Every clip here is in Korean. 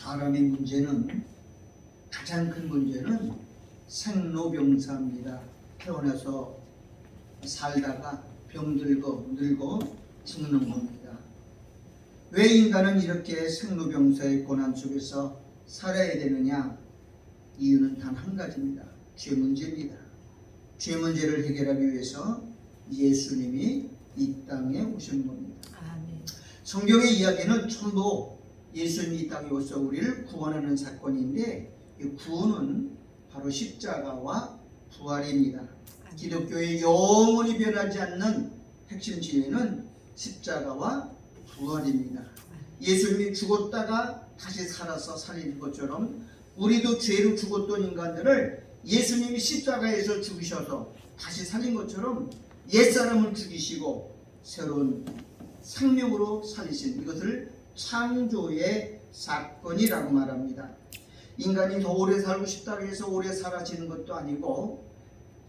사람의 문제는, 가장 큰 문제는 생로병사입니다. 태어나서 살다가 병들고 늙고 죽는 겁니다. 왜 인간은 이렇게 생로병사의 고난 속에서 살아야 되느냐? 이유는 단 한 가지입니다. 죄 문제입니다. 죄 문제를 해결하기 위해서 예수님이 이 땅에 오신 겁니다. 아멘. 성경의 이야기는 전부 예수님이 이 땅에 오셔서 우리를 구원하는 사건인데, 이 구원은 바로 십자가와 부활입니다. 기독교의 영원히 변하지 않는 핵심 진리는 십자가와 부활입니다. 예수님이 죽었다가 다시 살아서 살린 것처럼 우리도 죄로 죽었던 인간들을 예수님이 십자가에서 죽으셔서 다시 살린 것처럼 옛사람을 죽이시고 새로운 생명으로 살리신, 이것을 창조의 사건이라고 말합니다. 인간이 더 오래 살고 싶다고 해서 오래 살아지는 것도 아니고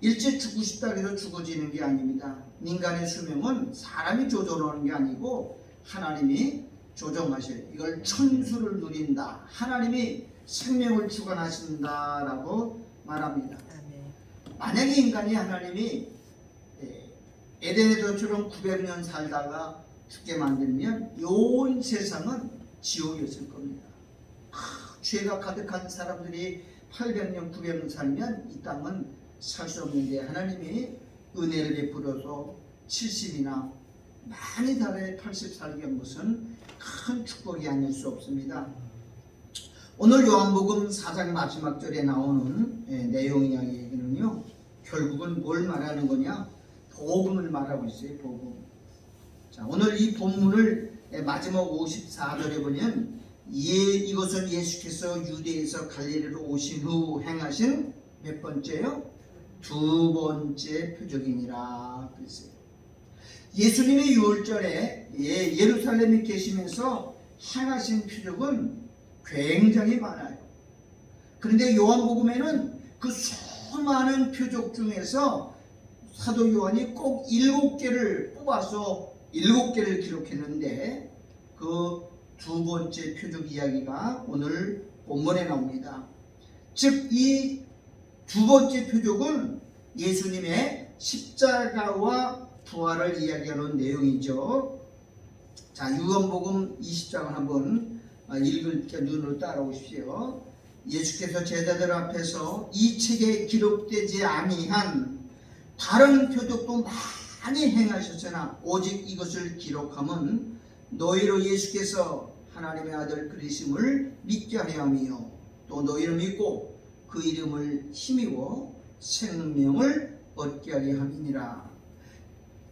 일찍 죽고 싶다고 해서 죽어지는 게 아닙니다. 인간의 수명은 사람이 조절하는 게 아니고 하나님이 조정하셔요. 이걸 천수를 누린다, 하나님이 생명을 주관하신다라고 말합니다. 만약에 인간이 하나님이 에덴에서처럼 900년 살다가 죽게 만들면 온 세상은 지옥이었을 겁니다. 죄가 가득한 사람들이 800년, 900년 살면 이 땅은 살 수 없는데, 하나님이 은혜를 베풀어서 70이나 많이 달에 80 살게 한 것은 큰 축복이 아닐 수 없습니다. 오늘 요한복음 4장 마지막 절에 나오는 내용 이야기는요, 결국은 뭘 말하는 거냐? 복음을 말하고 있어요. 복음. 자, 오늘 이 본문을 마지막 54절에 보면 이것은 예수께서 유대에서 갈릴리로 오신 후 행하신 몇 번째요? 두 번째 표적이니라 그랬어요. 예수님의 유월절에 예루살렘에 계시면서 행하신 표적은 굉장히 많아요. 그런데 요한복음에는 그 수많은 표적 중에서 사도 요한이 꼭 7개를 뽑아서 7개를 기록했는데, 그 두 번째 표적 이야기가 오늘 본문에 나옵니다. 즉, 이 두 번째 표적은 예수님의 십자가와 부활을 이야기하는 내용이죠. 자, 요한복음 20장을 한번 읽을 때 눈으로 따라오십시오. 예수께서 제자들 앞에서 이 책에 기록되지 아니한 다른 표적도 많이 행하셨으나 오직 이것을 기록함은 너희로 예수께서 하나님의 아들 그리심을 믿게 하려 함이요, 또 너희를 믿고 그 이름을 힘입어 생명을 얻게 하려 함이니라.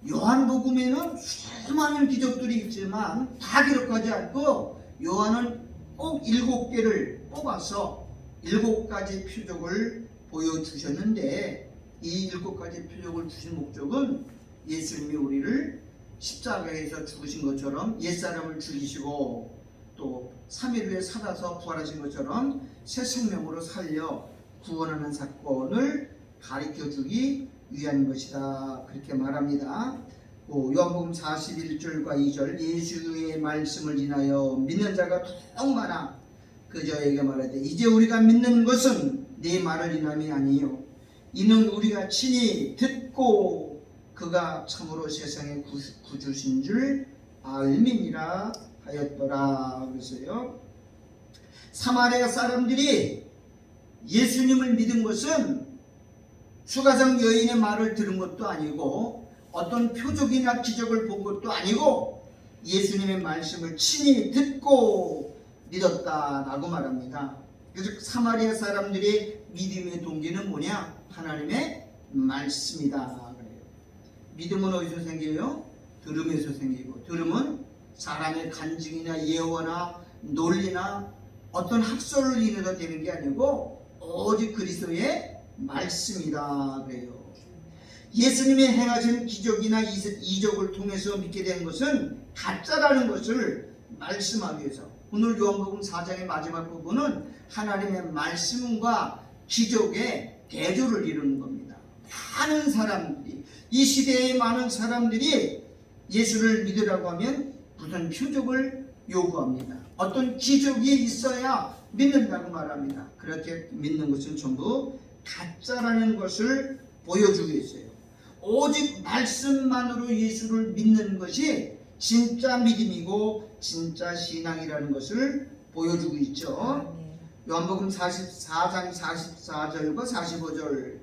요한복음에는 수많은 기적들이 있지만 다 기록하지 않고 요한은 꼭 7개를 뽑아서 7가지 표적을 보여주셨는데, 이 7가지 표적을 주신 목적은 예수님이 우리를 십자가에서 죽으신 것처럼 옛사람을 죽이시고 또 3일 후에 살아서 부활하신 것처럼 새 생명으로 살려 구원하는 사건을 가르쳐주기 위한 것이다, 그렇게 말합니다. 요한복음 41절과 2절, 예수의 말씀을 인하여 믿는 자가 더욱 많아 그저에게 말하되 이제 우리가 믿는 것은 네 말을 인함이 아니요 이는 우리가 친히 듣고 그가 참으로 세상의 구주신 줄 알미니라 하였더라. 그래서요, 사마리아 사람들이 예수님을 믿은 것은 수가성 여인의 말을 들은 것도 아니고 어떤 표적이나 기적을 본 것도 아니고 예수님의 말씀을 친히 듣고 믿었다라고 말합니다. 그래서 사마리아 사람들의 믿음의 동기는 뭐냐? 하나님의 말씀이다. 믿음은 어디서 생겨요? 들음에서 생기고, 들음은 사람의 간증이나 예언이나 논리나 어떤 학설을 인해서 되는 게 아니고 오직 그리스도의 말씀이다 그래요. 예수님이 행하신 기적이나 이적을 통해서 믿게 된 것은 가짜라는 것을 말씀하기 위해서, 오늘 요한복음 4장의 마지막 부분은 하나님의 말씀과 기적의 대조를 이루는 겁니다. 많은 사람들이, 이 시대의 많은 사람들이 예수를 믿으라고 하면 무슨 표적을 요구합니다. 어떤 기적이 있어야 믿는다고 말합니다. 그렇게 믿는 것은 전부 가짜라는 것을 보여주고 있어요. 오직 말씀만으로 예수를 믿는 것이 진짜 믿음이고 진짜 신앙이라는 것을 보여주고 있죠. 요한복음 44장 44절과 45절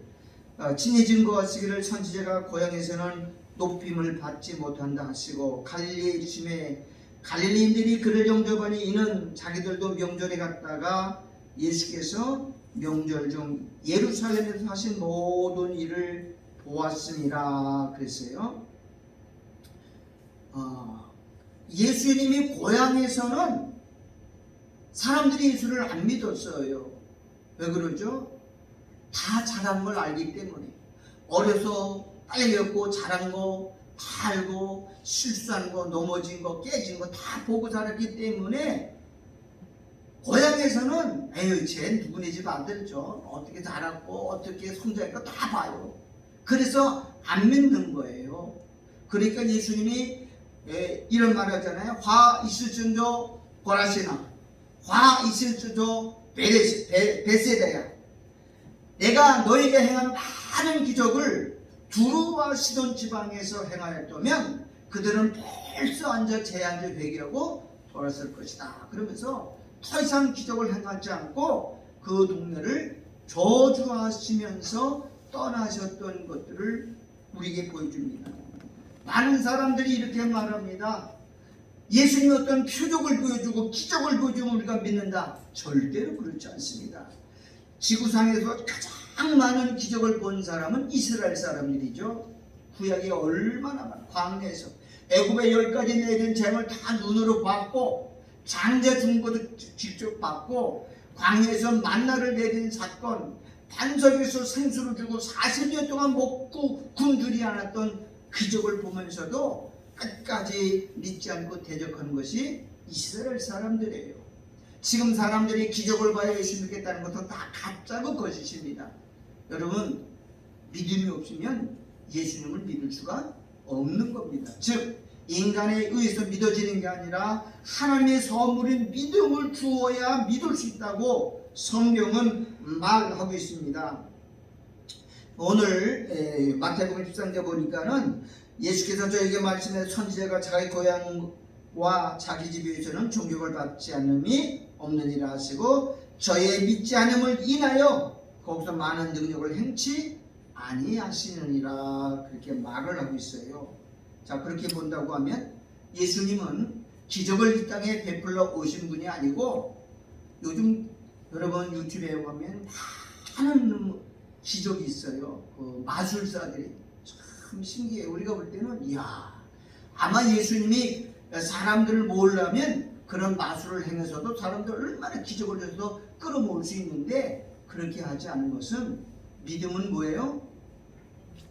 친히 증거하시기를 천지자가 고향에서는 높임을 받지 못한다 하시고 갈릴리에 이르심에 갈릴리인들이 그를 영접하니 이는 자기들도 명절에 갔다가 예수께서 명절 중 예루살렘에서 하신 모든 일을 보았음이라 그랬어요. 예수님이 고향에서는 사람들이 예수를 안 믿었어요. 왜 그러죠? 다 잘한 걸 알기 때문에. 어려서 딸렸고 잘한 거 다 알고 실수한 거 넘어진 거 깨진 거 다 보고 자랐기 때문에 고향에서는 에휴 쟤 누구네 집 아들죠. 어떻게 자랐고 어떻게 성장했고 다 봐요. 그래서 안 믿는 거예요. 그러니까 예수님이 이런 말 하잖아요. 화 있을진저 고라시나 화 있을진저 베세다야. 내가 너에게 행한 많은 기적을 두루와 시돈 지방에서 행하였다면 그들은 벌써 앉아 제한저 회개하고 돌아설 것이다. 그러면서 더 이상 기적을 행하지 않고 그 동네를 저주하시면서 떠나셨던 것들을 우리에게 보여줍니다. 많은 사람들이 이렇게 말합니다. 예수님이 어떤 표적을 보여주고 기적을 보여주면 우리가 믿는다. 절대로 그렇지 않습니다. 지구상에서 가장 많은 기적을 본 사람은 이스라엘 사람들이죠. 구약이 얼마나 많아. 광야에서 애굽의 10가지 내린 재물 다 눈으로 봤고 장자 죽은 것도 직접 봤고 광야에서 만나를 내린 사건, 반석에서 생수를 주고 40년 동안 먹고 굶주리 않았던 기적을 보면서도 끝까지 믿지 않고 대적하는 것이 이스라엘 사람들이에요. 지금 사람들이 기적을 봐야 예수 믿겠다는 것은 다 가짜고 거짓입니다. 여러분, 믿음이 없으면 예수님을 믿을 수가 없는 겁니다. 즉 인간에 의해서 믿어지는 게 아니라 하나님의 선물인 믿음을 주어야 믿을 수 있다고 성경은 말하고 있습니다. 오늘 마태복음 13장 보니까는 예수께서 저에게 말씀해 선지자가 자기 고향과 자기 집에서는 존경을 받지 않음이 없느니라 하시고 저의 믿지 않음을 인하여 거기서 많은 능력을 행치 아니하시느니라 그렇게 말을 하고 있어요. 자, 그렇게 본다고 하면 예수님은 기적을 이 땅에 베풀러 오신 분이 아니고 요즘 여러분 유튜브에 보면 많은 기적이 있어요. 그 마술사들이 참 신기해요. 우리가 볼 때는 이야 아마 예수님이 사람들을 모으려면 그런 마술을 행해서도 사람들 얼마나 기적을 해서 끌어모을 수 있는데 그렇게 하지 않은 것은 믿음은 뭐예요?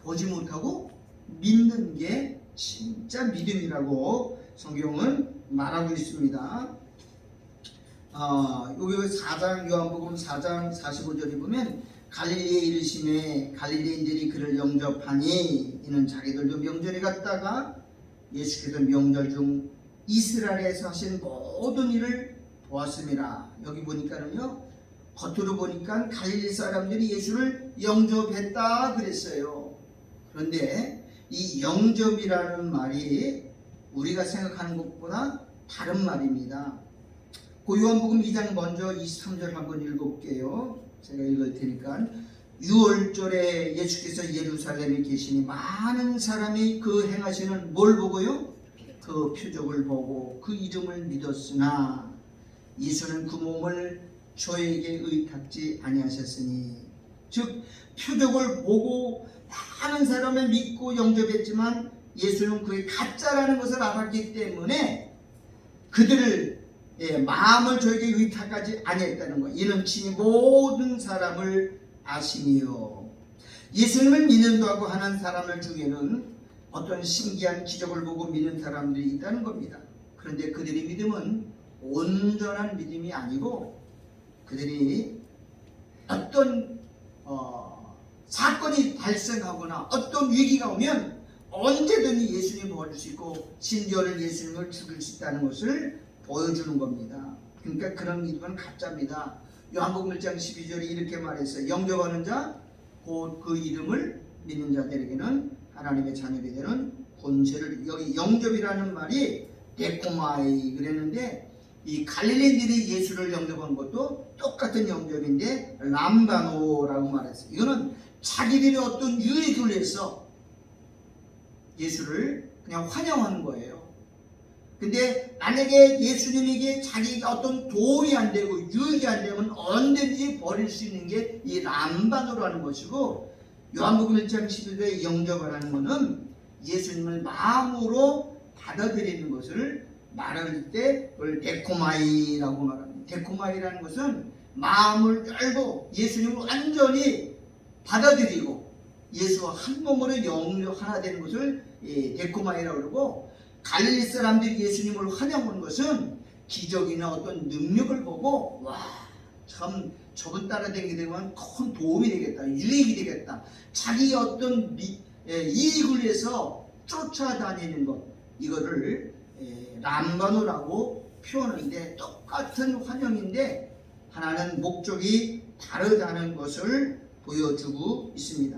보지 못하고 믿는 게 진짜 믿음이라고 성경은 말하고 있습니다. 여기 4장 요한복음 4장 45절에 보면 갈릴리에 이르심에 갈릴리인들이 그를 영접하니 이는 자기들도 명절에 갔다가 예수께서 명절 중 이스라엘에서 하신 모든 일을 보았습니다. 여기 보니까는요 겉으로 보니까 갈릴리 사람들이 예수를 영접했다 그랬어요. 그런데 이 영접이라는 말이 우리가 생각하는 것보다 다른 말입니다. 그 요한복음 2장 먼저 23절 한번 읽어볼게요. 제가 읽을 테니까 6월절에 예수께서 예루살렘에 계시니 많은 사람이 그 행하시는 뭘 보고요? 그 표적을 보고 그 이름을 믿었으나 예수는 그 몸을 저에게 의탁지 아니하셨으니 즉 표적을 보고 많은 사람을 믿고 영접했지만 예수는 그게 가짜라는 것을 알았기 때문에 그들을 마음을 저에게 의탁하지 아니했다는 것. 이는 친히 모든 사람을 아시니요. 예수님을 믿는다고 하는 사람들 중에는 어떤 신기한 기적을 보고 믿는 사람들이 있다는 겁니다. 그런데 그들의 믿음은 온전한 믿음이 아니고 그들이 어떤 사건이 발생하거나 어떤 위기가 오면 언제든지 예수님을 버릴 수 있고 심지어는 예수님을 죽일 수 있다는 것을 보여주는 겁니다. 그러니까 그런 믿음은 가짜입니다. 요한복음 1장 12절에 이렇게 말했어요. 영접하는 자 곧 그 이름을 믿는 자들에게는 하나님의 자녀가 되는 권세를, 여기 영접이라는 말이 데코마이 그랬는데, 이 갈릴리인들이 예수를 영접한 것도 똑같은 영접인데 람바노라고 말했어요. 이거는 자기들이 어떤 유익을 위해서 예수를 그냥 환영하는 거예요. 근데 만약에 예수님에게 자기가 어떤 도움이 안 되고 유익이 안 되면 언제든지 버릴 수 있는 게 이 람바노라는 것이고, 요한복음 1장 11절에 영접하라는 것은 예수님을 마음으로 받아들이는 것을 말할 때 그걸 데코마이라고 말합니다. 데코마이라는 것은 마음을 열고 예수님을 완전히 받아들이고 예수와 한 몸으로 영접 하나 되는 것을 데코마이라고 그러고, 갈릴리 사람들이 예수님을 환영한 것은 기적이나 어떤 능력을 보고 와, 참 저분 따라다니게 되면 큰 도움이 되겠다, 유익이 되겠다, 자기 어떤 이익을 위해서 쫓아다니는 것, 이거를 람바노라고 표현하는데 똑같은 환영인데 하나는 목적이 다르다는 것을 보여주고 있습니다.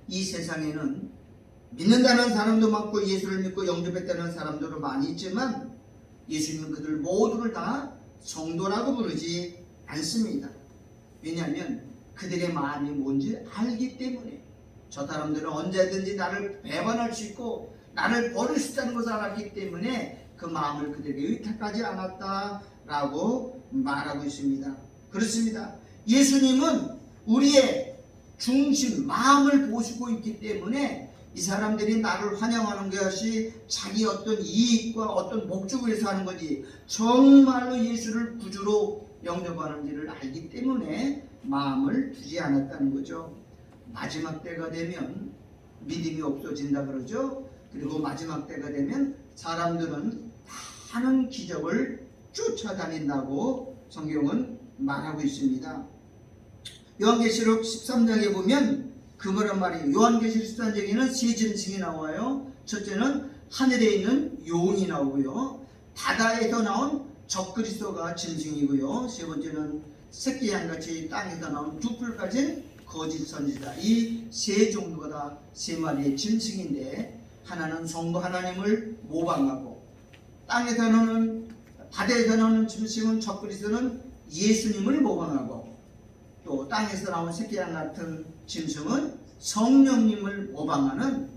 이 세상에는 믿는다는 사람도 많고 예수를 믿고 영접했다는 사람들도 많이 있지만 예수님은 그들 모두를 다 성도라고 부르지 않습니다. 왜냐하면 그들의 마음이 뭔지 알기 때문에. 저 사람들은 언제든지 나를 배반할 수 있고 나를 버릴 수 있다는 것을 알았기 때문에 그 마음을 그들에게 의탁하지 않았다라고 말하고 있습니다. 그렇습니다. 예수님은 우리의 중심, 마음을 보시고 있기 때문에 이 사람들이 나를 환영하는 것이 자기 어떤 이익과 어떤 목적을 위해서 하는 거지 정말로 예수를 구주로 영접하는지를 알기 때문에 마음을 두지 않았다는 거죠. 마지막 때가 되면 믿음이 없어진다 그러죠. 그리고 마지막 때가 되면 사람들은 많은 기적을 쫓아다닌다고 성경은 말하고 있습니다. 요한계시록 13장에 보면 그런 말이에요. 요한계시록 13장에는 세 짐승이 나와요. 첫째는 하늘에 있는 용이 나오고요, 바다에서 나온 적그리스도가 짐승이고요, 세 번째는 새끼 양같이 땅에서 나온 두 뿔 가진 거짓 선지자. 이 세 종류가 다 세 마리의 짐승인데, 하나는 성부 하나님을 모방하고, 땅에서 나오는 바다에서 나오는 짐승은 적그리스도는 예수님을 모방하고, 또 땅에서 나온 새끼 양 같은 짐승은 성령님을 모방하는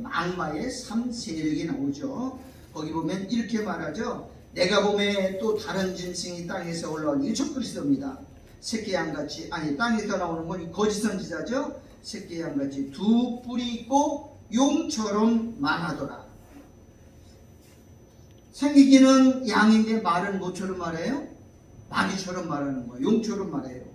악마의 3세력이 나오죠. 거기 보면 이렇게 말하죠. 내가 봄에 또 다른 짐승이 땅에서 올라오니 이 적그리스도입니다. 새끼 양같이, 아니 땅에서 나오는 건 거짓 선지자죠. 새끼 양같이 두 뿔이 있고 용처럼 말하더라. 생기기는 양인데 말은 뭐처럼 말해요? 마귀처럼 말하는 거예요. 용처럼 말해요.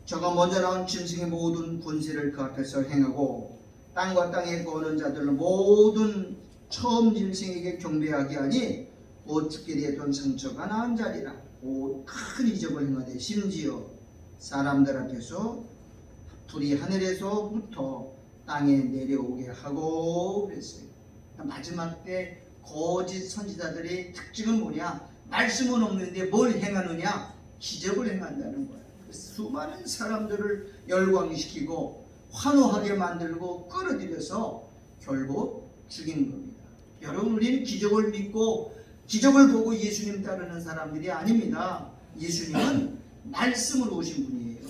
저가 먼저 나온 짐승의 모든 권세를 그 앞에서 행하고 땅과 땅에 거는 자들은 모든 처음 짐승에게 경배하게 하니 곧 특별히 했던 상처가 나은 자리라. 곧 큰 이적을 행하되 심지어 사람들 앞에서 불이 하늘에서부터 땅에 내려오게 하고 그랬어요. 마지막 때 거짓 선지자들의 특징은 뭐냐? 말씀은 없는데 뭘 행하느냐? 기적을 행한다는 거예요. 수많은 사람들을 열광시키고 환호하게 만들고 끌어들여서 결국 죽이는 겁니다. 여러분, 우리는 기적을 믿고 기적을 보고 예수님 따르는 사람들이 아닙니다. 예수님은 말씀으로 오신 분이에요.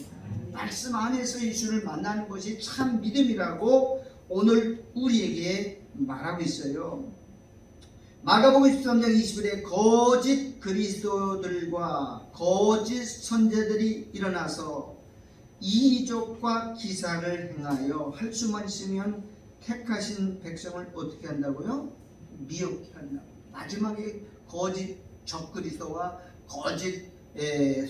말씀 안에서 예수를 만나는 것이 참 믿음이라고 오늘 우리에게 말하고 있어요. 마가복음 13장 20절에 거짓 그리스도들과 거짓 선제들이 일어나서 이적과 기사를 행하여 할 수만 있으면 택하신 백성을 어떻게 한다고요? 미혹해 한다고. 마지막에 거짓 적그리스도와 거짓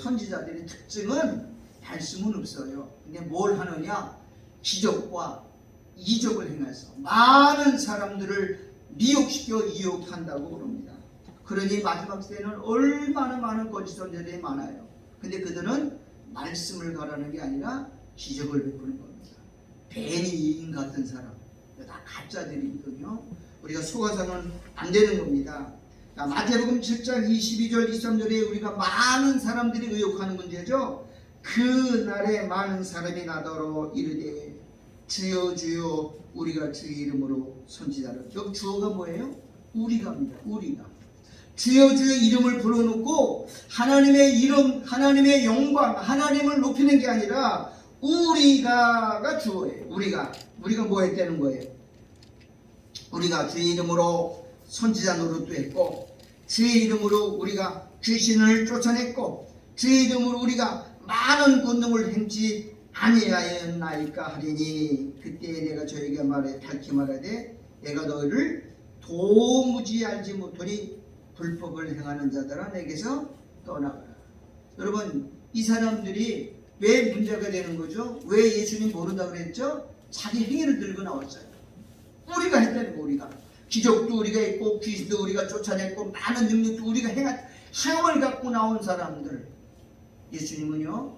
선지자들의 특징은 말씀은 없어요. 근데 뭘 하느냐? 기적과 이적을 행해서 많은 사람들을 미혹시켜 이혹한다고 그럽니다. 그러니 마지막 때는 얼마나 많은 거짓 선지자들이 많아요. 근데 그들은 말씀을 가라는 게 아니라 기적을 베푸는 겁니다. 벤이인 같은 사람, 다 가짜들이거든요. 우리가 속아서는 안 되는 겁니다. 자, 마태복음 7장 22절 23절에 우리가 많은 사람들이 의혹하는 문제죠. 그날에 많은 사람이 나더러 이르되 주여 주여 우리가 주의 이름으로 선지자를. 여기 주어가 뭐예요? 우리가입니다. 우리가 주여 주의 이름을 불러놓고 하나님의 이름, 하나님의 영광, 하나님을 높이는 게 아니라 우리가가 주어예요. 우리가 뭐 했다는 거예요? 우리가 주의 이름으로 선지자 노릇도 했고, 주의 이름으로 우리가 귀신을 쫓아냈고, 주의 이름으로 우리가 많은 권능을 행치 아니하였나이까 하리니, 그때 내가 저에게 밝히 말하되 내가 너희를 도무지 알지 못하니 불법을 행하는 자들아 내게서 떠나가라. 여러분, 이 사람들이 왜 문제가 되는 거죠? 왜 예수님 모른다 그랬죠? 자기 행위를 들고 나왔어요. 우리가 했다는 거. 우리가 기적도 우리가 했고 귀신도 우리가 쫓아냈고 많은 능력도 우리가 행함을 갖고 나온 사람들. 예수님은요,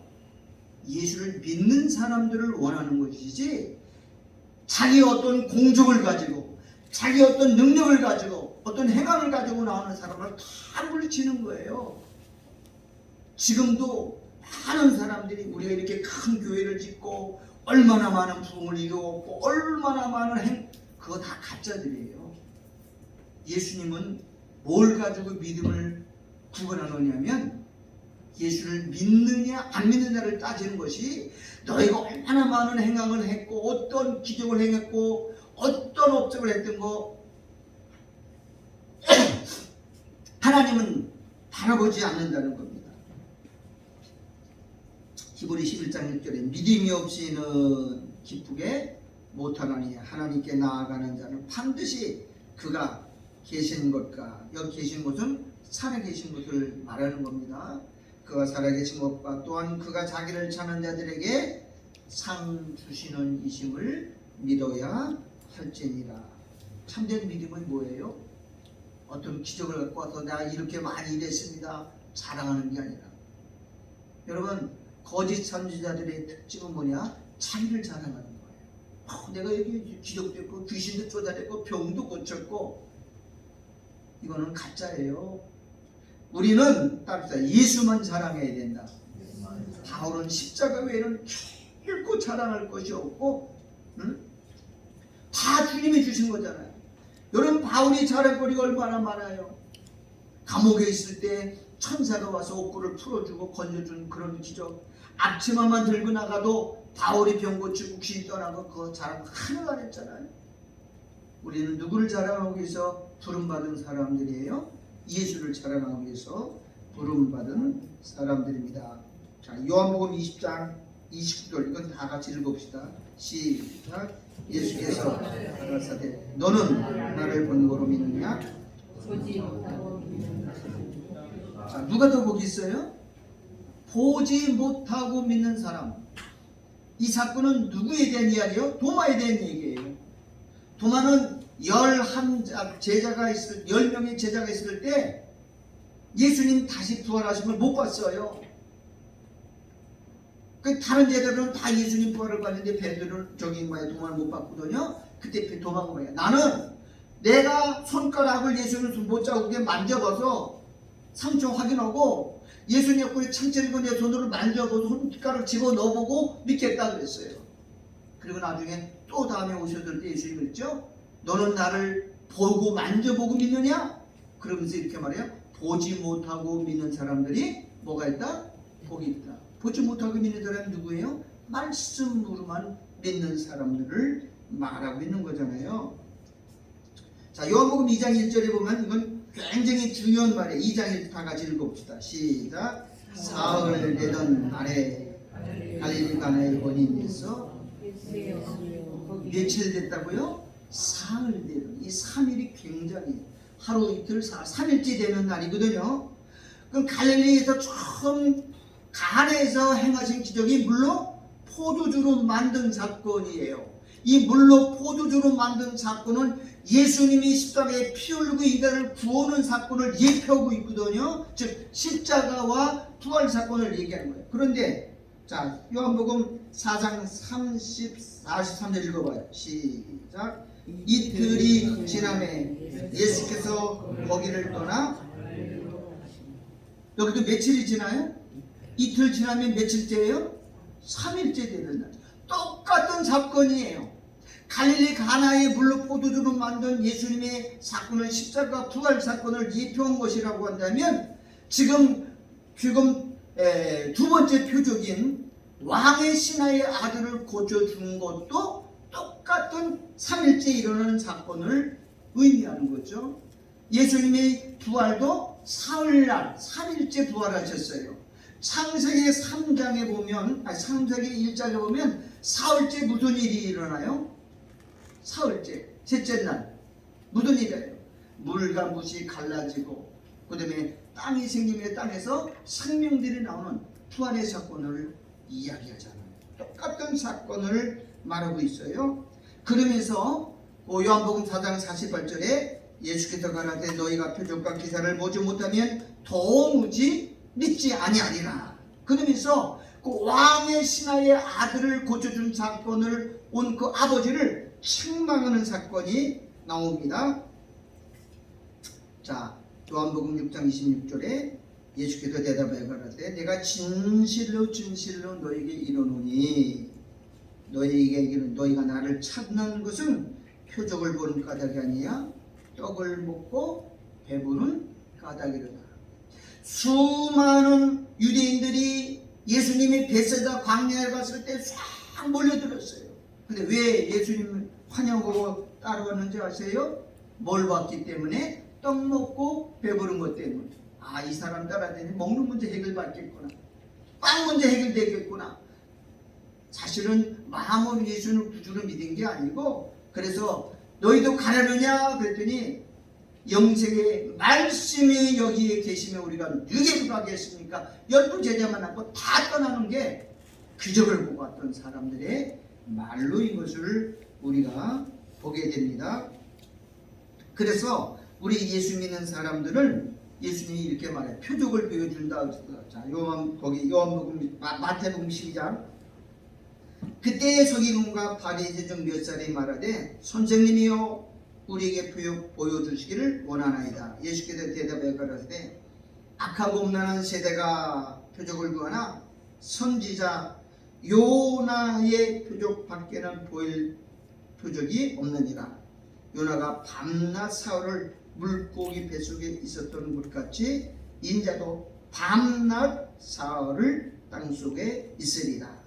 예수를 믿는 사람들을 원하는 것이지 자기 어떤 공적을 가지고 자기 어떤 능력을 가지고 어떤 행함을 가지고 나오는 사람을 다 물리치는 거예요. 지금도 많은 사람들이 우리가 이렇게 큰 교회를 짓고 얼마나 많은 부흥을 이루었고 얼마나 많은 그거 다 가짜들이에요. 예수님은 뭘 가지고 믿음을 구분하느냐면 예수를 믿느냐 안 믿느냐를 따지는 것이 너희가 얼마나 많은 행함을 했고 어떤 기적을 행했고 어떤 업적을 했던 거 하나님은 바라보지 않는다는 겁니다. 히브리 11장 1절에 믿음이 없이는 기쁘게 못하나니 하나님께 나아가는 자는 반드시 그가 계신 것과 여기 계신 곳은 살아계신 것을 말하는 겁니다. 그가 살아계신 것과 또한 그가 자기를 찾는 자들에게 상 주시는 이심을 믿어야 할지니라. 참된 믿음은 뭐예요? 어떤 기적을 갖고 와서 내가 이렇게 많이 일했습니다 자랑하는 게 아니라, 여러분 거짓 선지자들의 특징은 뭐냐? 자기를 자랑하는 거예요. 내가 여기 기적도 했고 귀신도 쫓아냈고 병도 고쳤고. 이거는 가짜예요. 우리는 따르자 예수만 자랑해야 된다. 바울은 십자가 외에는 결코 자랑할 것이 없고, 다 주님이 주신 거잖아요. 여러분, 바울이 자랑거리가 얼마나 많아요. 감옥에 있을 때 천사가 와서 옥구를 풀어주고 건져준 그런 기적. 앞치마만 들고 나가도 바울이 병 고치고 귀신 떠나고 그거 자랑 하나도 안 했잖아요. 우리는 누구를 자랑하기 위해서 부름받은 사람들이에요? 예수를 자랑하기 위해서 부름받은 사람들입니다. 자, 요한복음 20장 29절 이건 다 같이 읽어봅시다. 시작. 예수께서 가라사대 너는 나를 본거로 믿느냐? 자, 누가 더 복이 있어요? 보지 못하고 믿는 사람. 이 사건은 누구에 대한 이야기예요? 도마에 대한 얘기예요. 도마는 11명의 제자가 있을 때 예수님 다시 부활하신 걸 못 봤어요. 다른 제자들은 다 예수님 부활을 봤는데 베드로는 도마를 못 봤거든요. 그때 도마가 뭐예요? 나는 내가 손가락을 예수님 못자국에 만져봐서 상처 확인하고 예수님 옆구리 창철이고 내 손으로 만져보고 손가락을 집어넣어보고 믿겠다 그랬어요. 그리고 나중에 또 다음에 오셨을 때 예수님이 그랬죠? 너는 나를 보고 만져보고 믿느냐? 그러면서 이렇게 말해요. 보지 못하고 믿는 사람들이 뭐가 있다? 복이 있다. 보지 못하고 믿는 사람이 누구예요? 말씀으로만 믿는 사람들을 말하고 있는 거잖아요. 자, 요한복음 2장 1절에 보면 이건 굉장히 중요한 말이에요. 2장 1절 다 같이 읽어봅시다. 시작. 사흘 되던 날에 갈릴리 가나의 원인에서 며칠 됐다고요? 사흘 되던, 이 3일이 굉장히 하루 이틀 3일째 되는 날이거든요. 그럼 갈릴리에서 처음 가나에서 행하신 기적이 물로 포도주로 만든 사건이에요. 이 물로 포도주로 만든 사건은 예수님이 십자가에 피 흘리고 인간을 구하는 사건을 예표하고 있거든요. 즉 십자가와 부활 사건을 얘기하는 거예요. 그런데 자, 요한복음 4장 43절 읽어봐요. 시작. 이틀이 지남에 예수께서 거기를 떠나, 여기도 며칠이 지나요? 이틀 지나면 며칠째예요? 3일째 되는 날. 똑같은 사건이에요. 갈릴리 가나의 물로 포도주로 만든 예수님의 사건을, 십자가 부활 사건을 예표한 것이라고 한다면, 지금 두 번째 표적인 왕의 신하의 아들을 고쳐준 것도 똑같은 3일째 일어나는 사건을 의미하는 거죠. 예수님의 부활도 사흘날 3일째 부활하셨어요. 창세기 3장에 보면, 창세기 1장에 보면 사흘째 무슨 일이 일어나요? 사흘째, 셋째 날 무슨 일이에요? 물과 묻이 갈라지고, 그 다음에 땅이 생기며 땅에서 생명들이 나오는 부활의 사건을 이야기하잖아요. 똑같은 사건을 말하고 있어요. 그러면서 요한복음 4장 48절에 예수께서 가라되 너희가 표적과 기사를 보지 못하면 도무지 믿지 아니하리라. 그러면서 그 왕의 신하의 아들을 고쳐준 사건을 온 그 아버지를 책망하는 사건이 나옵니다. 자, 요한복음 6장 26절에 예수께서 대답하여 가라되 내가 진실로 진실로 너에게 이르노니 너희가 나를 찾는 것은 표적을 보는 까닭이 아니야 떡을 먹고 배부른 까닭이로다. 수많은 유대인들이 예수님이 베세다 광야에 갔을 때 싹 몰려들었어요. 근데 왜 예수님을 환영하고 따라왔는지 아세요? 뭘 봤기 때문에? 떡 먹고 배부른 것 때문에. 이 사람 따라다니 먹는 문제 해결받겠구나, 빵 문제 해결되겠구나. 사실은 마음으로 예수를 구주로 믿은 게 아니고, 그래서 너희도 가려느냐 그랬더니 영생의 말씀이 여기에 계시면 우리가 누구에게 가겠습니까? 12제자만 남고 다 떠나는 게 기적을 보고 왔던 사람들의 말로인 것을 우리가 보게 됩니다. 그래서 우리 예수 믿는 사람들은 예수님이 이렇게 말해요. 표적을 보여준다. 자, 요한복음 마태복음 12장. 그때 서기관과 바리새 중 몇 사람이 말하되 선생님이여 우리에게 표적 보여주시기를 원하나이다. 예수께서 대답하여 가라사대 악하고 음란한 세대가 표적을 구하나 선지자 요나의 표적 밖에는 보일 표적이 없느니라. 요나가 밤낮 사흘을 물고기 뱃속에 있었던 것 같이 인자도 밤낮 사흘을 땅속에 있으리라.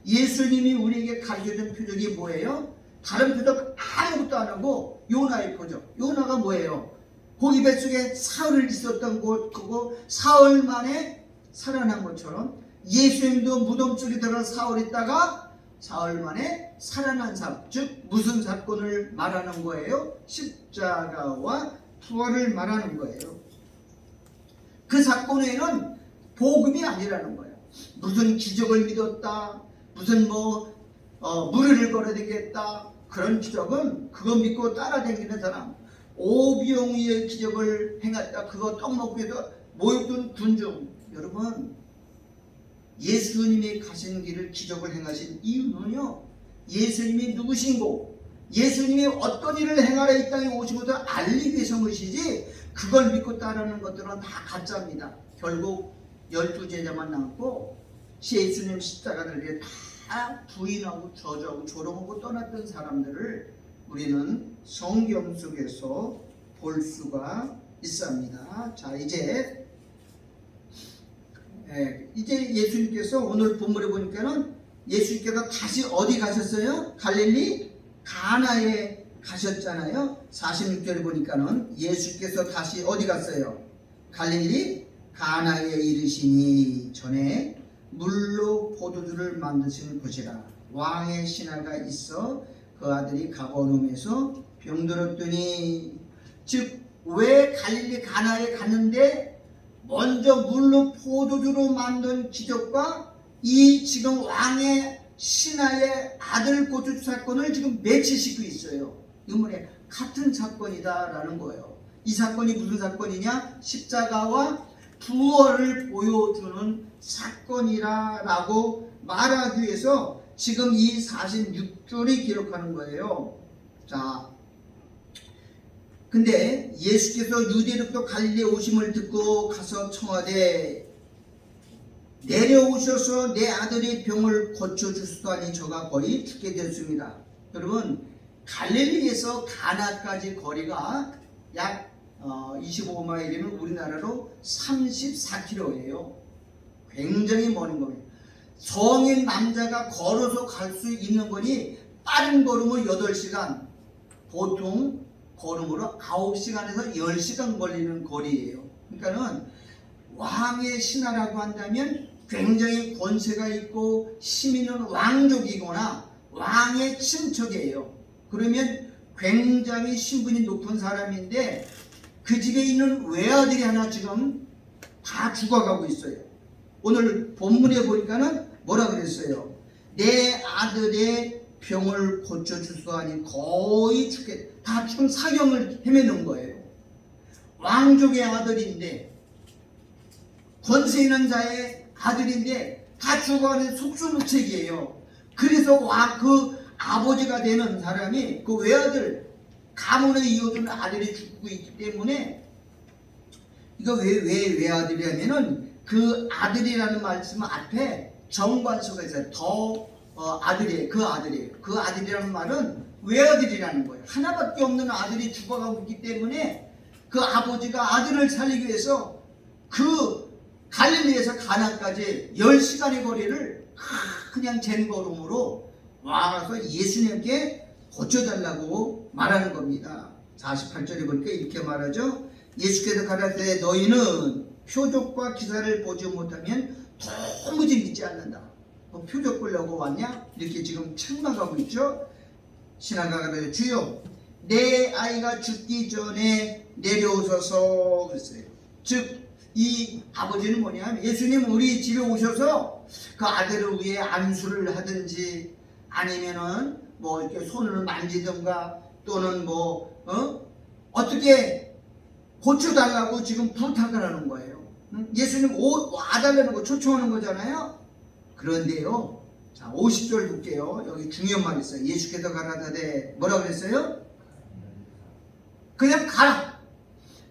예수님이 우리에게 가르쳐준 표적이 뭐예요? 다른 표적 아무것도 안 하고 요나의 표적. 요나가 뭐예요? 고기 뱃속에 사흘을 있었던 곳, 그거 사흘 만에 살아난 것처럼 예수님도 무덤 속에 들어가 사흘 있다가 사흘 만에 살아난 사건, 즉 무슨 사건을 말하는 거예요? 십자가와 부활을 말하는 거예요. 그 사건에는 복음이 아니라는 거예요. 무슨 기적을 믿었다, 무슨 무리를 걸어다니겠다, 그런 기적은 그거 믿고 따라다니는 사람, 오병이의 기적을 행했다, 그거 떡 먹고 해도 모욕된 군중. 여러분, 예수님이 가신 길을 기적을 행하신 이유는요, 예수님이 누구신고 예수님이 어떤 일을 행하러 이 땅에 오신 것을 알리기 위해서 것이지, 그걸 믿고 따르는 것들은 다 가짜입니다. 결국 12제자만 남고 예수님 십자가를 다 부인하고 저주하고 조롱하고 떠났던 사람들을 우리는 성경 속에서 볼 수가 있습니다. 자, 이제 예수님께서 오늘 본문에 보니까는 예수님께서 다시 어디 가셨어요? 갈릴리 가나에 가셨잖아요. 46절에 보니까는 예수께서 다시 어디 갔어요? 갈릴리 가나에 이르시니 전에 물로 포도주를 만드신 곳이라. 왕의 신하가 있어 그 아들이 가버나움에서 병들었더니, 즉 왜 갈릴리 가나에 갔는데 먼저 물로 포도주로 만든 기적과 이 지금 왕의 신하의 아들 고주 사건을 지금 매치시키고 있어요. 이번에 같은 사건이다라는 거예요. 이 사건이 무슨 사건이냐? 십자가와 부활을 보여주는 사건이라고 말하기 위해서 지금 이 46절이 기록하는 거예요. 자, 근데 예수께서 유대로부터 갈릴리에 오심을 듣고 가서 청하되 내려오셔서 내 아들의 병을 고쳐주시더니 저가 거의 죽게 되었습니다. 여러분, 갈릴리에서 가나까지 거리가 약 25마일이면 우리나라로 34km예요. 굉장히 먼 겁니다. 성인 남자가 걸어서 갈 수 있는 거니 빠른 걸음으로 8시간, 보통 걸음으로 9시간에서 10시간 걸리는 거리예요. 그러니까는 왕의 신하라고 한다면 굉장히 권세가 있고 힘 있는 왕족이거나 왕의 친척이에요. 그러면 굉장히 신분이 높은 사람인데 그 집에 있는 외아들이 하나 지금 다 죽어가고 있어요. 오늘 본문에 보니까는 뭐라 그랬어요? 내 아들의 병을 고쳐주소하니 거의 죽게, 다 지금 사경을 헤매는 거예요. 왕족의 아들인데, 권세 있는 자의 아들인데 다 죽어가는 속수무책이에요. 그래서 그 아버지가 되는 사람이 그 외아들, 가문의 이어준 아들이 죽고 있기 때문에, 이거 왜 외아들이냐면은 그 아들이라는 말씀 앞에 정관수가 있어요. 아들이에요. 그 아들이에요. 그 아들이라는 말은 외아들이라는 거예요. 하나밖에 없는 아들이 죽어가고 있기 때문에 그 아버지가 아들을 살리기 위해서 그 갈릴리에서 가나까지 10시간의 거리를 그냥 잰 걸음으로 와서 예수님께 고쳐달라고 말하는 겁니다. 48절에 보니까 이렇게 말하죠. 예수께서 가라사대 너희는 표적과 기사를 보지 못하면 도무지 믿지 않는다. 표적 보려고 왔냐? 이렇게 지금 책망하고 있죠. 신하가 가라사대 주여 내 아이가 죽기 전에 내려오셔서 그랬어요. 즉 이 아버지는 뭐냐면 예수님 우리 집에 오셔서 그 아들을 위해 안수를 하든지 아니면은 뭐 이렇게 손을 만지든가 또는 어떻게 고쳐달라고 지금 부탁을 하는 거예요. 예수님 와달라는 거 초청하는 거잖아요. 그런데요, 자 50절 볼게요. 여기 중요한 말이 있어요. 예수께서 가라사대 뭐라고 그랬어요? 그냥 가라.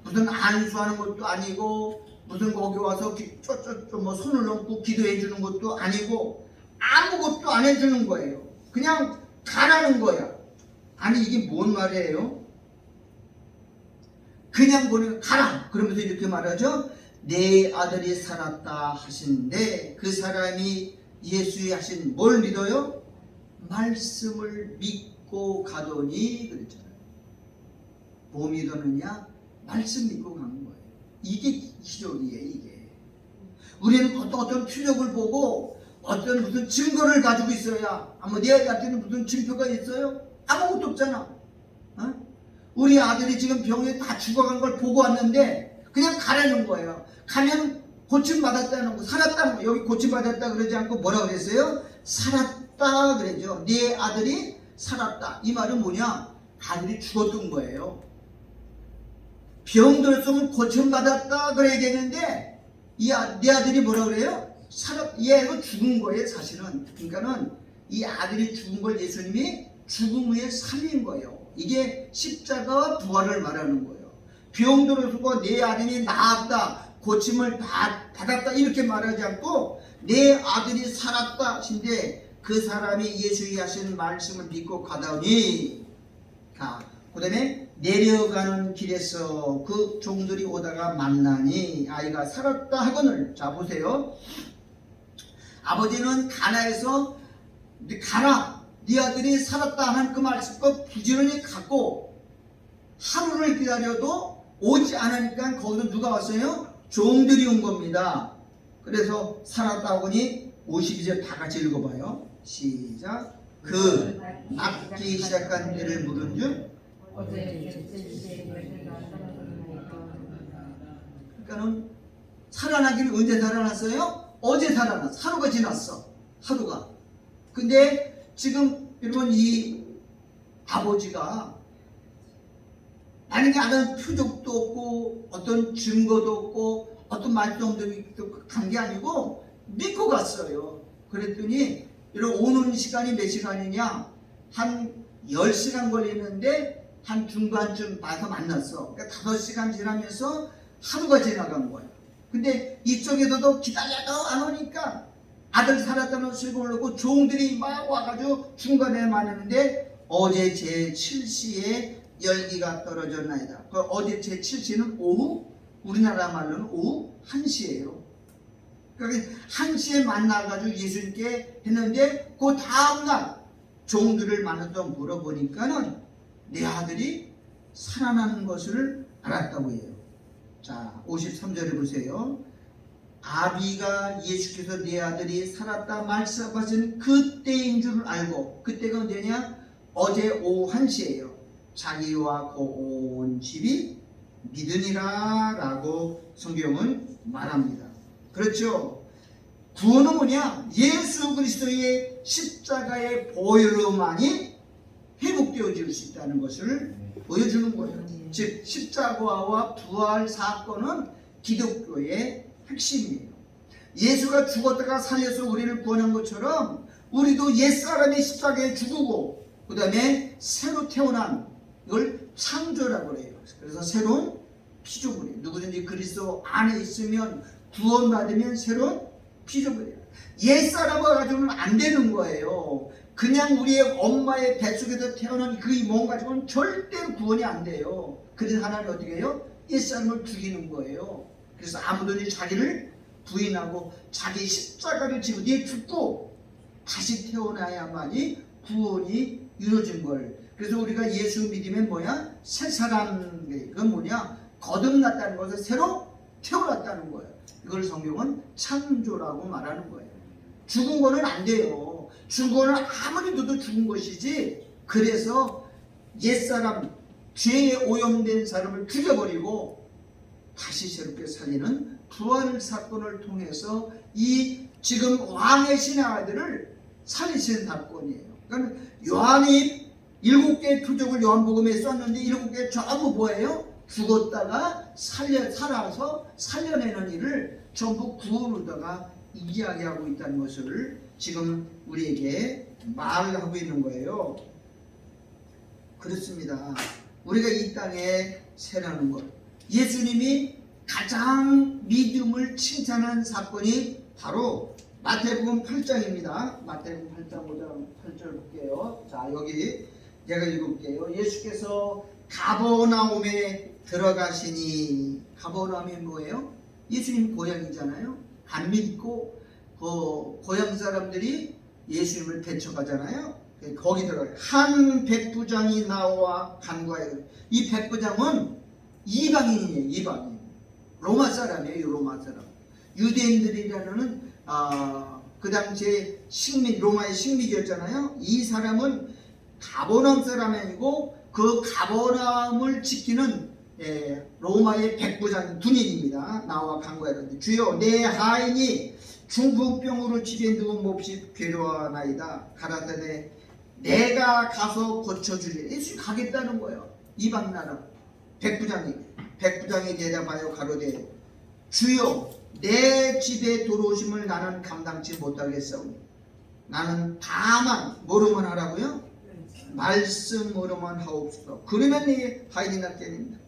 무슨 안수하는 것도 아니고 무슨 거기 와서 손을 얹고 기도해 주는 것도 아니고 아무것도 안 해주는 거예요. 그냥 가라는 거야. 아니 이게 뭔 말이에요? 그냥 보내면 가라. 그러면서 이렇게 말하죠. 내 아들이 살았다 하신데 그 사람이 예수의 하신 뭘 믿어요? 말씀을 믿고 가더니 그랬잖아요. 뭐 믿었느냐? 말씀 믿고 간 거예요. 이게 기적이에요. 이게 우리는 어떤 표적을 보고 어떤 무슨 증거를 가지고 있어야 내 아들한테는 무슨 증표가 있어요? 아무것도 없잖아. 우리 아들이 지금 병에 다 죽어간 걸 보고 왔는데 그냥 가라는 거예요. 가면 고침받았다는 거, 살았다는 거. 여기 고침받았다 그러지 않고 뭐라 그랬어요? 살았다 그러죠. 네 아들이 살았다. 이 말은 뭐냐? 아들이 죽었던 거예요. 병 들었으면 고침받았다 그래야 되는데 내 아들이 뭐라 그래요? 얘가 죽은 거예요. 사실은. 그러니까는 이 아들이 죽은 걸 예수님이 죽음 후에 살린 거예요. 이게 십자가와 부활을 말하는 거예요. 병 들어서 내 아들이 나았다, 고침을 다 받았다 이렇게 말하지 않고 내 아들이 살았다 하신데 그 사람이 예수의 하신 말씀을 믿고 가다니. 그 다음에 내려가는 길에서 그 종들이 오다가 만나니 아이가 살았다 하거늘. 자 보세요. 아버지는 가나에서 가라 네 아들이 살았다 하는 그 말씀과 부지런히 갖고 하루를 기다려도 오지 않으니까 거기서 누가 왔어요? 종들이 온 겁니다. 그래서 살았다 하니 52절 다 같이 읽어봐요. 시작. 그 낫기 시작한 때를 물은 줄. 그러니까는 살아나기는 언제 살아났어요? 어제 살아났어. 하루가 지났어. 하루가. 근데 지금 여러분 이 아버지가 만약에 아는 표적도 없고 어떤 증거도 없고 어떤 말씀도 간 게 아니고 믿고 갔어요. 그랬더니 이런 오는 시간이 몇 시간이냐? 한 10시간 걸리는데 한 중간쯤 봐서 만났어. 그러니까 5시간 지나면서 하루가 지나간 거야. 근데 이쪽에서도 기다려도 안 오니까 아들 살았다는 소식을 놓고 종들이 막 와가지고 중간에 만났는데 어제 제 7시에 열기가 떨어졌나이다. 그 어제 제 7시는 오후, 우리나라 말로는 오후 1시예요. 그러니까 1시에 만나가지고 예수님께 했는데 그 다음날 종들을 만나서 물어보니까는 내 아들이 살아나는 것을 알았다고 해요. 자, 53절에 보세요. 아비가 예수께서 내 아들이 살았다 말씀하신 그때인 줄 알고, 그때가 언제냐? 어제 오후 1시예요. 자기와 그 온 집이 믿으니라 라고 성경은 말합니다. 그렇죠? 구원은 뭐냐? 예수 그리스도의 십자가의 보혈로만이 회복되어질 수 있다는 것을 보여주는 거예요. 즉 십자가와 부활 사건은 기독교의 핵심이에요. 예수가 죽었다가 살려서 우리를 구원한 것처럼 우리도 옛사람의 십자가에 죽고 그 다음에 새로 태어난 이걸 창조라고 해요. 그래서 새로운 피조물이에요. 누구든지 그리스도 안에 있으면 구원받으면 새로운 피조물이에요. 옛사람과 가지고는 안 되는 거예요. 그냥 우리의 엄마의 뱃속에서 태어난 그 몸 가지고는 절대 구원이 안 돼요. 그래서 하나님 어떻게 해요? 옛사람을 죽이는 거예요. 그래서 아무든지 자기를 부인하고 자기 십자가를 지고 뒤에 죽고 다시 태어나야만이 구원이 이루어진 걸. 그래서 우리가 예수 믿으면 뭐야? 새 사람, 그건 뭐냐? 거듭났다는 것을 새로 태어났다는 거예요. 이걸 성경은 창조라고 말하는 거예요. 죽은 거는 안 돼요. 죽은 거는 아무리 둬도 죽은 것이지. 그래서 옛사람, 죄에 오염된 사람을 죽여버리고 다시 새롭게 살리는 부활 사건을 통해서 이 지금 왕의 신의 아들을 살리시는 사건이에요. 그러니까 요한이 7개의 표적을 요한복음에 썼는데 7개 전부 뭐예요? 죽었다가 살아서 살려내는 일을 전부 구원으로다가 이야기하고 있다는 것을 지금 우리에게 말하고 있는 거예요. 그렇습니다. 우리가 이 땅에 살아가는 것, 예수님이 가장 믿음을 칭찬한 사건이 바로 마태복음 8장입니다. 마태복음 8장 5장 8절 볼게요. 자, 여기 제가 읽을게요. 예수께서 가버나움에 들어가시니, 가버나움이 뭐예요? 예수님 고향이잖아요. 안 믿고 그 고향 사람들이 예수님을 배척하잖아요. 거기 들어가요. 한 백부장이 나와 간과해. 이 백부장은 이방인이에요. 이방인. 로마 사람이에요. 로마 사람. 유대인들이라는 그 당시에 식민, 로마의 식민지였잖아요. 이 사람은 가버나움 사람이 아니고 그 가버나움을 지키는 로마의 백부장 군인입니다. 나와 간과하는데 주여 내 하인이 중풍병으로 집에 누운 몹시 괴로워하나이다. 가라사대 내가 가서 고쳐주리. 예수님 가겠다는 거예요. 이방 나라 백부장이 대답하여 가로되 주여 내 집에 들어오심을 나는 감당치 못하겠사오니 나는 다만 뭐로만 하라고요? 말씀으로만 하옵소서. 그러면 네 하인이 낫겠습니다.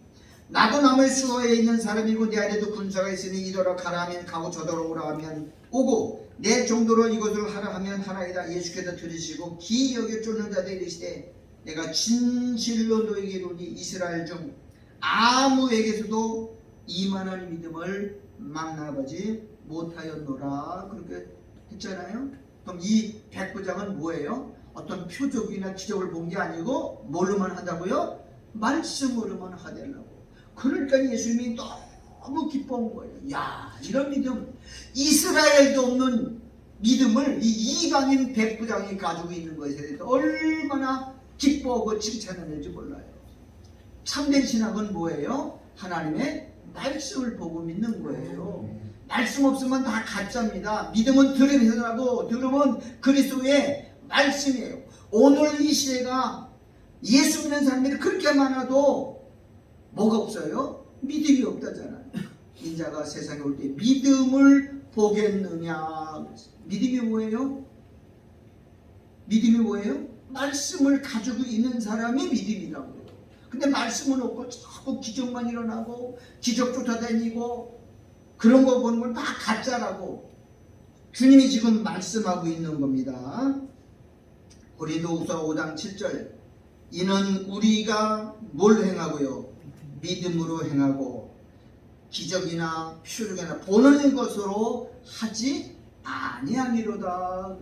나도 남의 수호에 있는 사람이고 내 안에도 군사가 있으니 이더러 가라 하면 가고 저더러 오라 하면 오고 내 정도로 이것을 하라 하면 하나이다. 예수께서 들으시고 기 여겨 쫓는 자들 이르시되 내가 진실로 너에게 이르노니 이스라엘 중 아무에게서도 이만한 믿음을 만나보지 못하였노라. 그렇게 했잖아요. 그럼 이 백부장은 뭐예요? 어떤 표적이나 기적을 본 게 아니고 뭘로만 한다고요? 말씀으로만 하달라고. 그러니까 예수님이 너무 기뻐한 거예요. 야, 이런 믿음, 이스라엘도 없는 믿음을 이 이방인 백부장이 가지고 있는 것에 대해서 얼마나 기뻐하고 칭찬했는지 몰라요. 참된 신학은 뭐예요? 하나님의 말씀을 보고 믿는 거예요. 말씀 없으면 다 가짜입니다. 믿음은 들으면서 하고 들으면 그리스도의 말씀이에요. 오늘 이 시대가 예수 믿는 사람들이 그렇게 많아도 뭐가 없어요? 믿음이 없다잖아요. 인자가 세상에 올 때 믿음을 보겠느냐. 믿음이 뭐예요? 믿음이 뭐예요? 말씀을 가지고 있는 사람이 믿음이라고요. 근데 말씀은 없고 자꾸 기적만 일어나고 기적 쫓아다니고 그런 거 보는 건 다 가짜라고 주님이 지금 말씀하고 있는 겁니다. 고린도후서 5장 7절 이는 우리가 뭘 행하고요? 믿음으로 행하고 기적이나 표적이나 보는 것으로 하지 아니함이로다.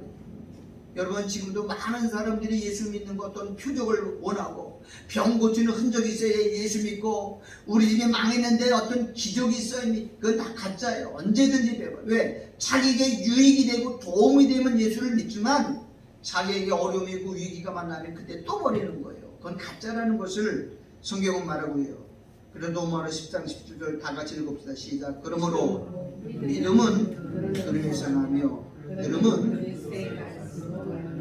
여러분 지금도 많은 사람들이 예수 믿는 것 어떤 표적을 원하고 병 고치는 흔적이 있어야 예수 믿고 우리 집에 망했는데 어떤 기적이 있어야 그건 다 가짜예요. 언제든지 배워. 왜? 자기에게 유익이 되고 도움이 되면 예수를 믿지만 자기에게 어려움이 있고 위기가 만나면 그때 또 버리는 거예요. 그건 가짜라는 것을 성경은 말하고 해요. 그래도 로마서 10장 17절 다 같이 읽읍시다. 시작. 그러므로 믿음은 들음에서 나며 들음은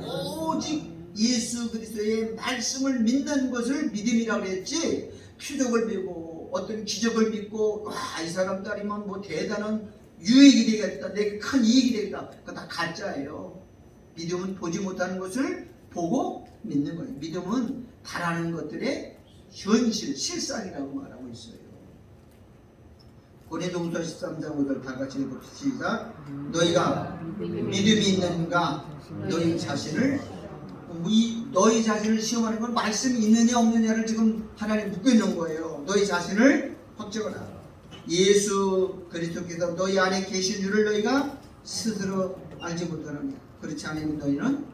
오직 예수 그리스도의 말씀을 믿는 것을 믿음이라고 했지 표적을 믿고 어떤 기적을 믿고 와 이 사람 따르면 뭐 대단한 유익이 되겠다 내게 큰 이익이 되겠다 그거 다 가짜예요. 믿음은 보지 못하는 것을 보고 믿는 거예요. 믿음은 바라는 것들의 현실, 실상이라고 말하고 있어요. 고린도후서 13장 5절 다 같이 읽읍시다. 너희가 믿음이 있는가 너희 자신을 시험하는 건 말씀이 있느냐 없느냐를 지금 하나님 묻고 있는 거예요. 너희 자신을 확정하라. 예수 그리스도께서 너희 안에 계신 줄을 너희가 스스로 알지 못하느냐. 그렇지 않으면 너희는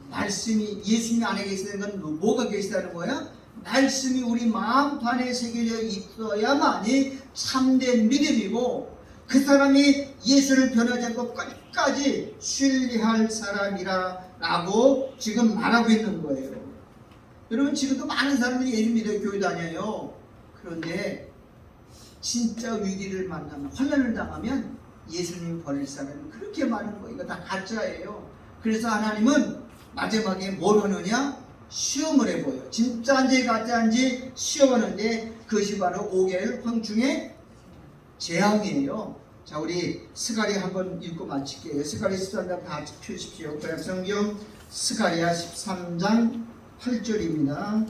말씀이 예수님 안에 계시는 건 뭐가 계시다는 거야? 말씀이 우리 마음판에 새겨져 있어야만이 참된 믿음이고 그 사람이 예수를 변하지 않고 끝까지 신뢰할 사람이라고 지금 말하고 있는 거예요. 여러분 지금도 많은 사람들이 예수 믿어 교회 다녀요. 그런데 진짜 위기를 만나면 환난을 당하면 예수님이 버릴 사람이 그렇게 많은 거예요. 이거 다 가짜예요. 그래서 하나님은 마지막에 뭘 하느냐? 시험을 해보여요. 진짜인지 가짜인지 시험하는데 그것이 바로 5개월 황충의 재앙이에요. 자 우리 스가랴 한번 읽고 마칠게요. 스가랴 13장 다 펴주십시오. 구약성경 스가랴 13장 8절입니다.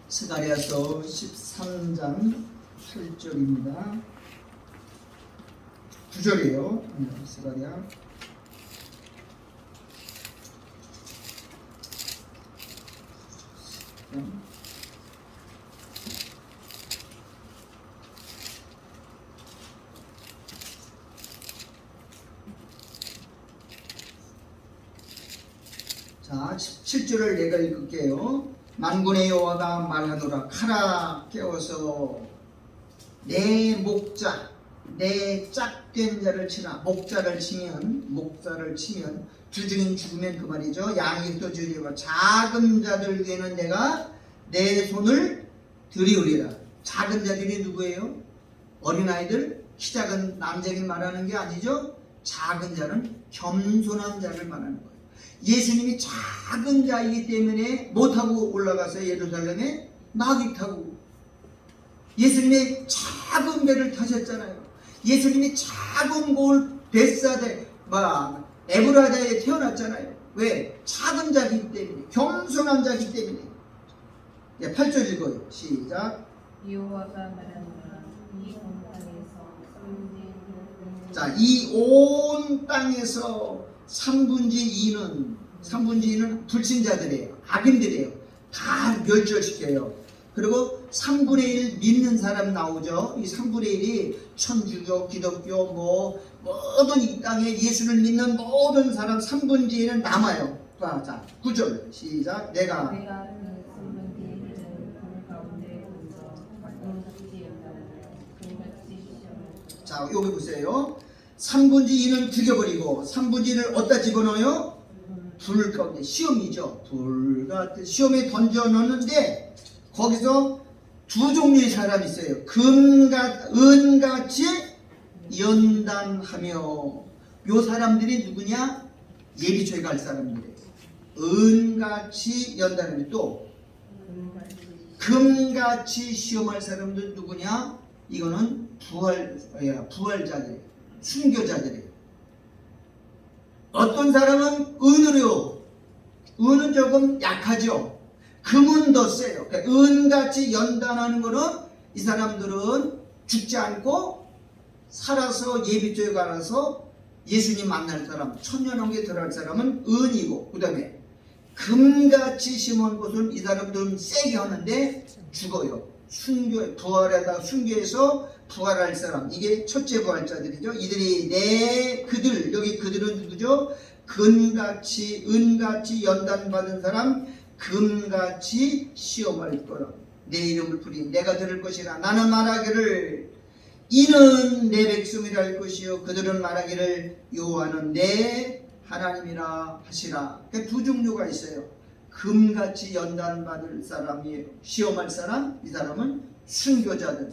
스가랴서 13장 8절입니다. 9절이에요. 스가랴 자 17절을 내가 읽을게요. 만군의 여호와가 말하노라. 카라 깨워서 내 목자 내 짝된 자를 치라. 목자를 치면 주중인 죽으면 그 말이죠. 양이 또 주리고 작은 자들 위에는 내가 내 손을 들이우리라. 작은 자들이 누구예요? 어린아이들, 키 작은 남자를 말하는 게 아니죠. 작은 자는 겸손한 자를 말하는 거예요. 예수님이 작은 자이기 때문에 못 타고 올라가서 예루살렘에 나귀 타고 예수님이 작은 배를 타셨잖아요. 예수님이 작은 골 벳사다 에브라다에 태어났잖아요. 왜? 작은 자이기 때문에 겸손한 자이기 때문에. 8절 읽어요. 시작. 여호와가 말하노라. 이 온 땅에서 자, 이 온 땅에서 3분의 2는 불신자들이에요. 악인들이에요. 다 멸절시켜요. 그리고 3분의 1 믿는 사람 나오죠. 이 3분의 1이 천주교, 기독교, 모든 이 땅에 예수를 믿는 모든 사람 3분의 1은 남아요. 자, 9절 시작. 내가 그 3분의 1을 불 가운데 던져 불같이 연다는 불같이 시험을. 자, 여기 보세요. 3분의 2는 죽여버리고 3분의 1을 어디다 집어넣어요? 불 가운데. 시험이죠. 불같이 시험에 던져넣는데 거기서 두 종류의 사람이 있어요. 은같이 연단하며. 요 사람들이 누구냐? 예비초에 갈 사람들이에요. 은같이 연단하며. 또 금같이 시험할 사람들 누구냐? 이거는 부활자들이에요. 순교자들이에요. 어떤 사람은 은으로 은은 조금 약하죠. 금은 더 세요. 그러니까 은같이 연단하는 거는 이 사람들은 죽지 않고 살아서 예비조에 가서 예수님 만날 사람, 천년왕국에 들어갈 사람은 은이고, 그 다음에 금같이 심은 것은 이 사람들은 세게 하는데 죽어요. 순교, 부활하다 순교해서 부활할 사람, 이게 첫째 부활자들이죠. 이들이 그들, 여기 그들은 누구죠? 금같이, 은같이 연단받은 사람, 금같이 시험할 거라. 내 이름을 부린 내가 들을 것이라. 나는 말하기를 이는 내 백성이라 할 것이요 그들은 말하기를 여호와는 내 하나님이라 하시라. 그러니까 두 종류가 있어요. 금같이 연단받을 사람이에요. 시험할 사람, 이 사람은 순교자들,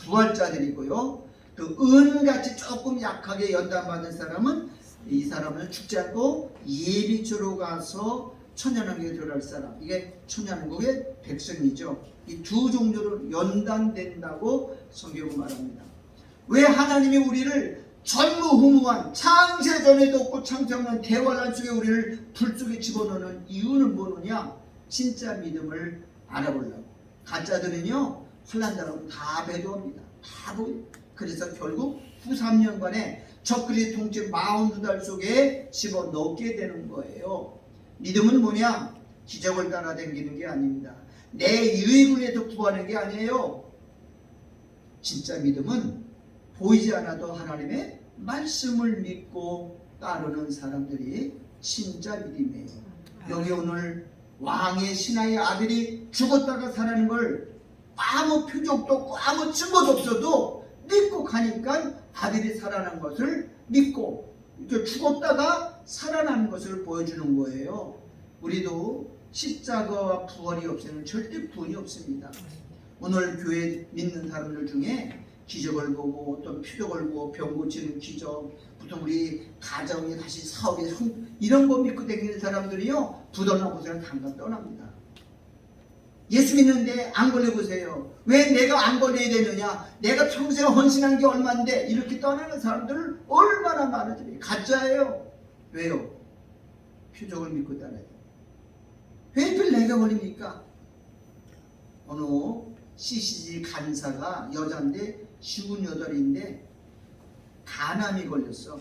부활자들이고요. 또 은같이 조금 약하게 연단받은 사람은 이 사람은 죽지 않고 예비조로 가서 천년왕국에 들어갈 사람, 이게 천년왕국의 백성이죠. 이 두 종류로 연단된다고 성경은 말합니다. 왜 하나님이 우리를 전무후무한 창세전에도 없고 창세없는 대환란 속에 우리를 불 속에 집어넣는 이유는 뭐느냐? 진짜 믿음을 알아보려고. 가짜들은요 환난당하면 다 배도합니다. 다 보여요. 그래서 결국 후 3년간에 적그리 통치 42달 속에 집어넣게 되는 거예요. 믿음은 뭐냐? 기적을 따라다니는 게 아닙니다. 내 유익을 구하는 게 아니에요. 진짜 믿음은 보이지 않아도 하나님의 말씀을 믿고 따르는 사람들이 진짜 믿음이에요. 여기 오늘 왕의 신하의 아들이 죽었다가 살아나는 걸 아무 표적도 없고 아무 증거도 없어도 믿고 가니까 아들이 살아난 것을 믿고 죽었다가 살아나는 것을 보여주는 거예요. 우리도 십자가와 부활이 없으면 절대 구원이 없습니다. 오늘 교회 믿는 사람들 중에 기적을 보고 또 표적을 보고 병 고치는 기적, 보통 우리 가정이 다시 사업이 이런 거 믿고 다니는 사람들이요 부도나고서는 당장 떠납니다. 예수 믿는데 안 걸려보세요. 왜 내가 안 걸려야 되느냐? 내가 평생 헌신한 게 얼마인데 이렇게 떠나는 사람들은 얼마나 많은지. 가짜예요. 왜요? 표적을 믿고 따라요. 왜 늘 내가 걸립니까? 어느 CCG 간사가 여자인데 58인데 간암이 걸렸어.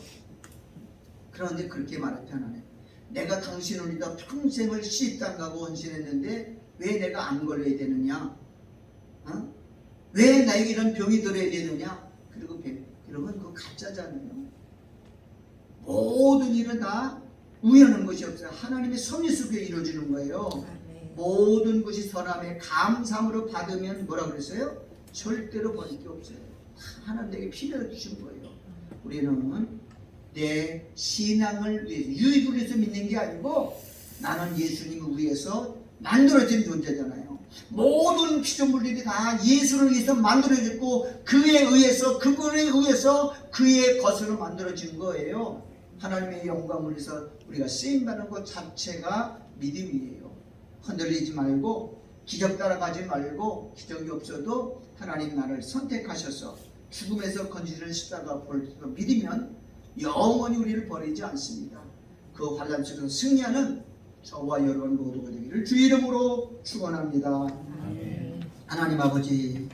그런데 그렇게 말했대. 하나님, 내가 당신을 믿어 평생을 시집장 가고 헌신했는데 왜 내가 안 걸려야 되느냐? 어? 왜 나에게 이런 병이 들어야 되느냐? 그리고 여러분 그거 가짜잖아요. 모든 일은 다 우연한 것이 없어요. 하나님의 섭리 속에 이루어지는 거예요. 모든 것이 선함에 감사함으로 받으면 뭐라 그랬어요? 절대로 버릴 게 없어요. 하나님에게 필요해 주신 거예요. 우리는 내 신앙을 위해서, 유익을 위해서 믿는 게 아니고 나는 예수님을 위해서 만들어진 존재잖아요. 모든 피조물들이 다 예수를 위해서 만들어졌고 그에 의해서, 그분에 의해서 그의 것으로 만들어진 거예요. 하나님의 영광을 위해서 우리가 쓰임받는 것 자체가 믿음이에요. 흔들리지 말고 기적 따라가지 말고, 기적이 없어도 하나님 나를 선택하셔서 죽음에서 건지는 십자가 볼수 믿으면 영원히 우리를 버리지 않습니다. 그 환난 속에서 승리하는 저와 여러분 모두가 되기를 주 이름으로 축원합니다. 하나님 아버지,